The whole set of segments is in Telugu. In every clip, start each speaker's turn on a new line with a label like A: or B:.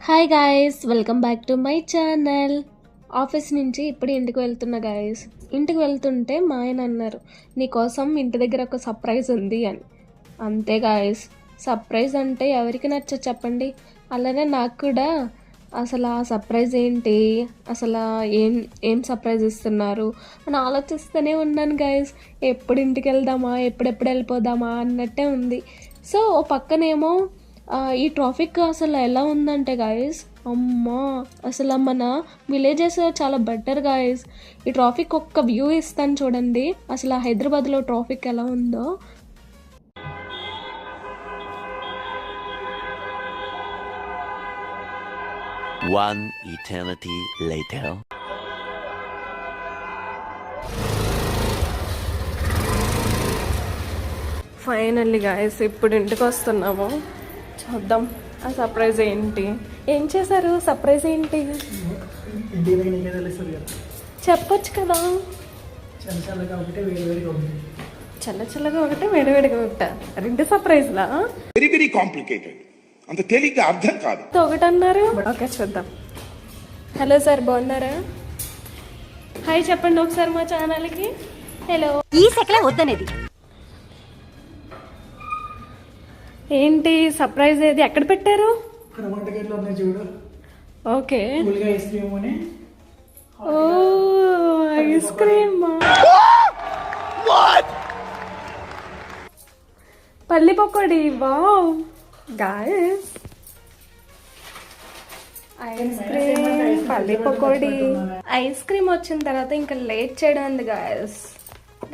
A: Hi guys, welcome back to my channel. Office నుంచి ఇప్పుడు ఇంటికి వెళ్తున్నా గాయస్. ఇంటికి వెళ్తుంటే మా ఆయన అన్నారు, నీకోసం ఇంటి దగ్గర ఒక సర్ప్రైజ్ ఉంది అని. అంతే గాయస్, సర్ప్రైజ్ అంటే ఎవరికి నచ్చదు చెప్పండి. అలానే నాకు కూడా అసలు ఆ సర్ప్రైజ్ ఏంటి, అసలు ఏం ఏం సర్ప్రైజ్ ఇస్తున్నారు అని ఆలోచిస్తూనే ఉన్నాను గాయస్. ఎప్పుడు ఇంటికి వెళ్దామా, ఎప్పుడెప్పుడు వెళ్ళిపోదామా అన్నట్టే ఉంది. సో ఓ పక్కనేమో ఈ ట్రాఫిక్ అసలు ఎలా ఉందంటే గాయస్, అమ్మా అసలు మన విలేజెస్ చాలా బెటర్ గాయస్. ఈ ట్రాఫిక్ ఒక్క వ్యూ ఇస్తాను చూడండి, అసలు హైదరాబాద్లో ట్రాఫిక్ ఎలా ఉందో.
B: One eternity later.
A: Finally guys ఇప్పుడు ఇంటికి వస్తున్నాము. చూద్దాం ఆ సర్ప్రైజ్ ఏంటి, ఏం చేశారు, సర్ప్రైజ్ ఏంటి చెప్పొచ్చు కదా. చల్ల చల్లగా ఒకటే వేడివేడిగా ఒకట, రెండు సర్ప్రైజ్లా?
C: వెరీ వెరీ కాంప్లికేటెడ్, అంత తేలిగ్గా అర్థం కాదు.
A: ఒకటి అన్నారు. ఓకే చూద్దాం. హలో సార్, బాగున్నారా? హాయ్ చెప్పండి ఒకసారి మా ఛానల్కి. హలో.
D: ఈ సెకలే వద్దనేది.
A: ఏంటి సర్ప్రైజ్, ఏది ఎక్కడ పెట్టారు? ఓకే. ఓ ఐస్ క్రీమ్, పల్లి pakodi. Wow guys, ice cream, పల్లి పకోడీ. ఐస్ క్రీమ్ వచ్చిన తర్వాత ఇంకా లేట్ చేయడం ఉంది guys.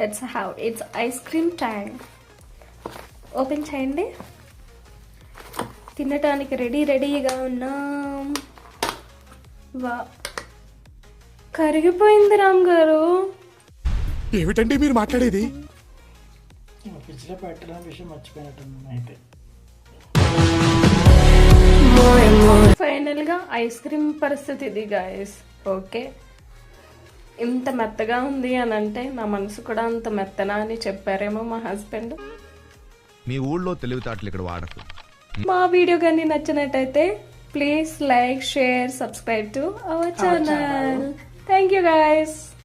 A: That's how it's ice cream time. Open చేయండి. తినటానికి రెడీగా ఉన్నాం. వా, కరిగిపోయింది రామ్ గారు.
E: ఏమిటండి మీరు మాట్లాడేది?
A: ఫైనల్ గా ఐస్ క్రీమ్ పరిస్థితి ఇది గాయస్. ఓకే, ఇంత మెత్తగా ఉంది అని అంటే నా మనసు కూడా అంత మెత్తనా అని చెప్పారేమో మా హస్బెండ్.
E: మీ ఊళ్ళో తెలివితేటలు ఇక్కడ వాడకు.
A: మా వీడియో కానీ నచ్చినట్టయితే please like, share, subscribe to our channel. Thank you guys.